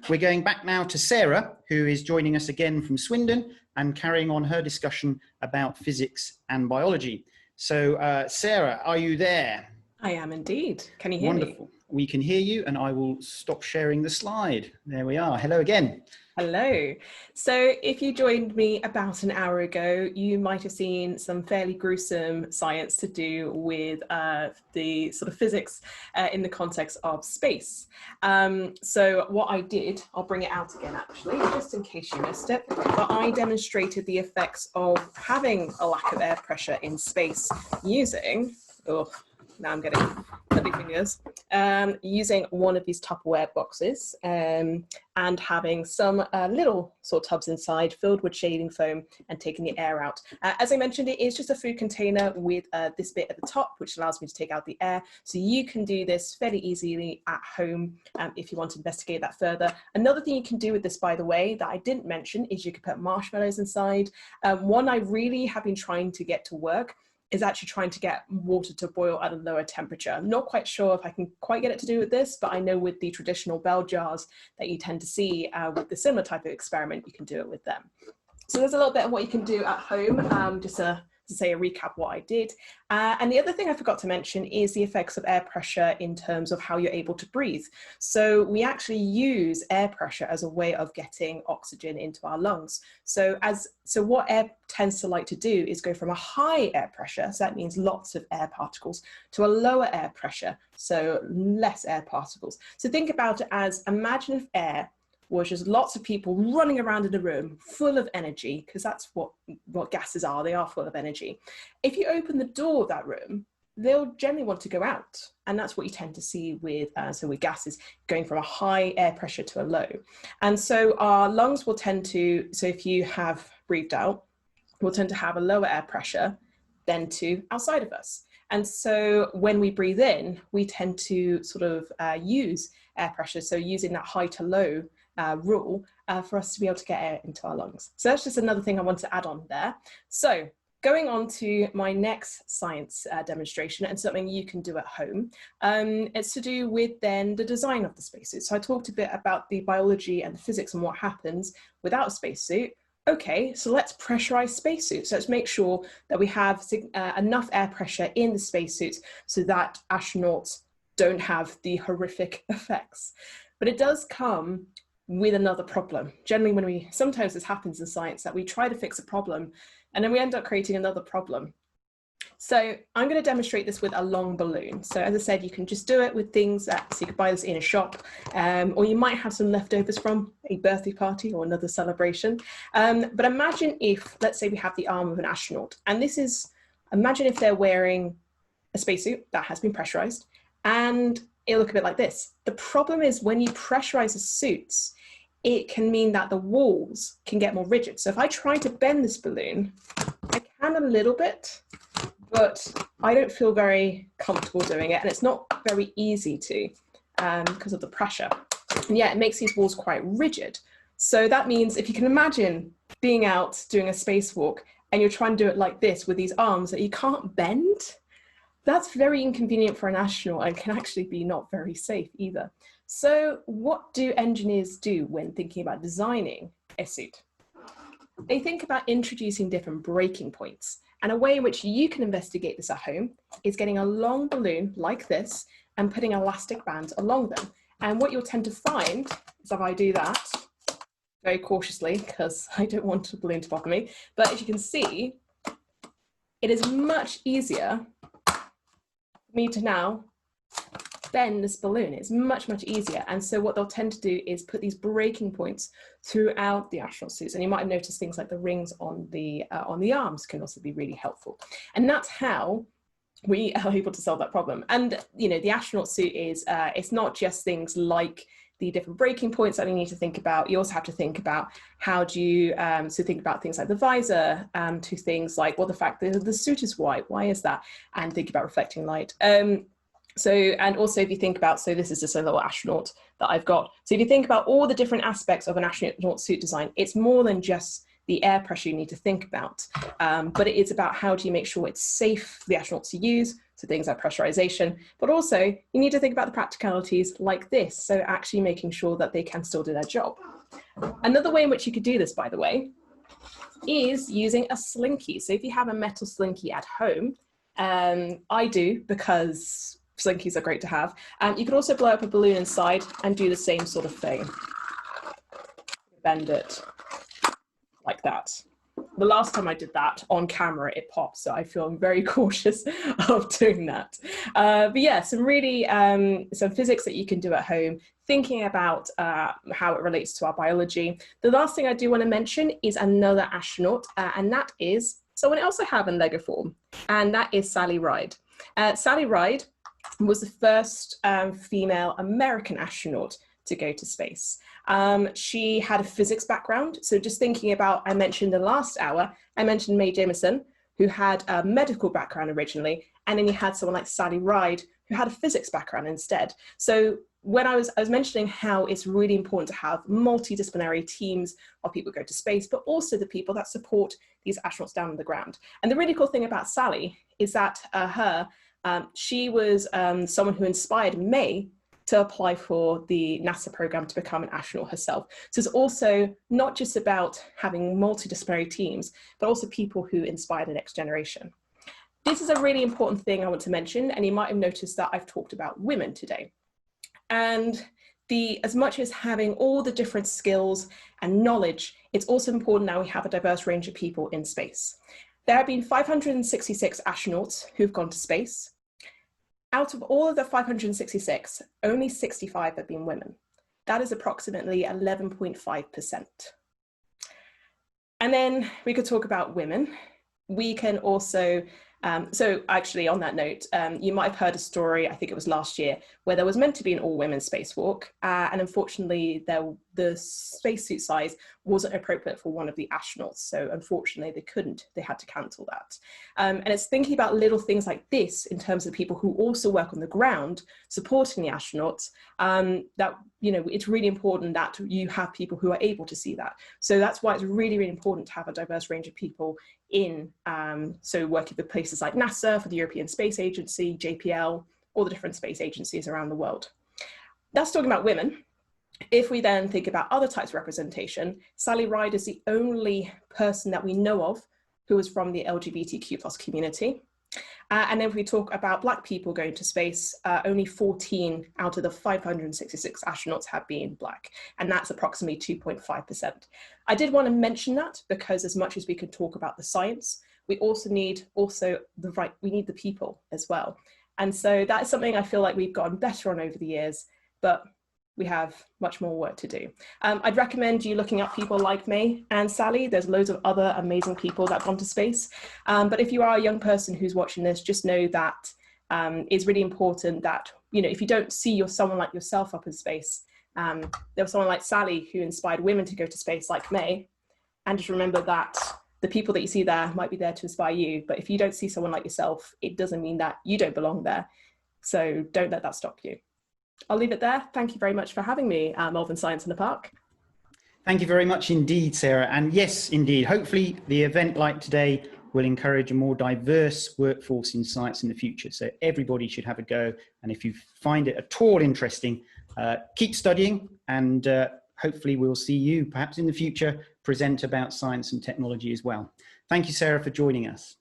We're going back now to Sarah, who is joining us again from Swindon and carrying on her discussion about physics and biology. So, Sarah, are you there? I am indeed. Can you hear me? Wonderful. We can hear you, and I will stop sharing the slide. There we are. Hello again. Hello. So if you joined me about an hour ago, you might have seen some fairly gruesome science to do with the sort of physics in the context of space. So what I did, I'll bring it out again actually, just in case you missed it, but I demonstrated the effects of having a lack of air pressure in space using, now I'm getting bloody fingers, using one of these Tupperware boxes and having some little sort of tubs inside filled with shaving foam and taking the air out. As I mentioned, it is just a food container with this bit at the top, which allows me to take out the air. So you can do this fairly easily at home if you want to investigate that further. Another thing you can do with this, by the way, that I didn't mention is you can put marshmallows inside. One I really have been trying to get to work is actually trying to get water to boil at a lower temperature. I'm not quite sure if I can quite get it to do with this, but I know with the traditional bell jars that you tend to see with the similar type of experiment, you can do it with them. So there's a little bit of what you can do at home, just to say a recap what I did. And the other thing I forgot to mention is the effects of air pressure in terms of how you're able to breathe. So we actually use air pressure as a way of getting oxygen into our lungs. So what air tends to like to do is go from a high air pressure, so that means lots of air particles, to a lower air pressure, so less air particles. So think about it as, imagine if air was just lots of people running around in a room full of energy, because that's what gases are, they are full of energy. If you open the door of that room, they'll generally want to go out. And that's what you tend to see with gases going from a high air pressure to a low. And so our lungs will tend to, so if you have breathed out, will tend to have a lower air pressure than to outside of us. And so when we breathe in, we tend to sort of use air pressure. So using that high to low rule for us to be able to get air into our lungs. So that's just another thing I want to add on there. So going on to my next science demonstration and something you can do at home. It's to do with then the design of the spacesuit. So I talked a bit about the biology and the physics and what happens without a spacesuit. Okay, so let's pressurize spacesuits. So let's make sure that we have enough air pressure in the spacesuits so that astronauts don't have the horrific effects. But it does come with another problem. Generally, sometimes this happens in science, that we try to fix a problem and then we end up creating another problem. So I'm going to demonstrate this with a long balloon. So as I said, you can just do it with things so you could buy this in a shop, or you might have some leftovers from a birthday party or another celebration. But imagine if, let's say we have the arm of an astronaut, and imagine if they're wearing a spacesuit that has been pressurized, and it'll look a bit like this. The problem is when you pressurize the suits, it can mean that the walls can get more rigid. So if I try to bend this balloon, I can a little bit, but I don't feel very comfortable doing it. And it's not very easy to because of the pressure. And yeah, it makes these walls quite rigid. So that means if you can imagine being out doing a spacewalk and you're trying to do it like this with these arms that you can't bend, that's very inconvenient for an astronaut and can actually be not very safe either. So what do engineers do when thinking about designing a suit? They think about introducing different breaking points. And a way in which you can investigate this at home is getting a long balloon like this and putting elastic bands along them. And what you'll tend to find is if I do that very cautiously, because I don't want the balloon to bother me, but as you can see, it is much easier me to now bend this balloon. It's much, much easier. And so what they'll tend to do is put these breaking points throughout the astronaut suits. And you might have noticed things like the rings on the arms can also be really helpful. And that's how we are able to solve that problem. And, you know, the astronaut suit is, it's not just things like the different breaking points that you need to think about. You also have to think about how do you, so think about things like the visor, to things like, well, the fact that the suit is white, why is that? And think about reflecting light. And also if you think about, so this is just a little astronaut that I've got. So if you think about all the different aspects of an astronaut suit design, it's more than just the air pressure you need to think about. But it is about how do you make sure it's safe for the astronauts to use, so things like pressurization, but also you need to think about the practicalities like this, so actually making sure that they can still do their job. Another way in which you could do this, by the way, is using a slinky. So if you have a metal slinky at home, I do because slinkies are great to have. You could also blow up a balloon inside and do the same sort of thing. Bend it like that. The last time I did that on camera, it popped, so I feel very cautious of doing that. But yeah, some really, some physics that you can do at home, thinking about how it relates to our biology. The last thing I do want to mention is another astronaut, and that is someone else I have in Lego form, and that is Sally Ride. Sally Ride was the first female American astronaut to go to space. She had a physics background. So just thinking about, I mentioned the last hour, I mentioned Mae Jemison, who had a medical background originally, and then you had someone like Sally Ride, who had a physics background instead. So when I was mentioning how it's really important to have multidisciplinary teams of people who go to space, but also the people that support these astronauts down on the ground. And the really cool thing about Sally is that she was someone who inspired Mae to apply for the NASA program to become an astronaut herself. So it's also not just about having multidisciplinary teams, but also people who inspire the next generation. This is a really important thing I want to mention, and you might have noticed that I've talked about women today. And as much as having all the different skills and knowledge, it's also important now we have a diverse range of people in space. There have been 566 astronauts who've gone to space. Out of all of the 566, only 65 have been women. That is approximately 11.5%. And then we could talk about women. We can also, so actually on that note, you might have heard a story, I think it was last year, where there was meant to be an all-women spacewalk, and unfortunately the spacesuit size wasn't appropriate for one of the astronauts. So unfortunately they had to cancel that. And it's thinking about little things like this in terms of people who also work on the ground supporting the astronauts, that, you know, it's really important that you have people who are able to see that. So that's why it's really, really important to have a diverse range of people in, so working for places like NASA, for the European Space Agency, JPL, all the different space agencies around the world. That's talking about women. If we then think about other types of representation, Sally Ride is the only person that we know of who is from the LGBTQ+ community. And then if we talk about Black people going to space, only 14 out of the 566 astronauts have been Black, and that's approximately 2.5%. I did want to mention that because as much as we can talk about the science, we also need the people as well. And so that is something I feel like we've gotten better on over the years, but we have much more work to do. I'd recommend you looking up people like Mae and Sally. There's loads of other amazing people that have gone to space. But if you are a young person who's watching this, just know that it's really important that, you know, if you don't see someone like yourself up in space, there was someone like Sally who inspired women to go to space like Mae. And just remember that the people that you see there might be there to inspire you. But if you don't see someone like yourself, it doesn't mean that you don't belong there. So don't let that stop you. I'll leave it there. Thank you very much for having me, Melbourne Science in the Park. Thank you very much indeed, Sarah. And yes, indeed, hopefully the event like today will encourage a more diverse workforce in science in the future. So everybody should have a go. And if you find it at all interesting, keep studying, and hopefully we'll see you perhaps in the future present about science and technology as well. Thank you, Sarah, for joining us.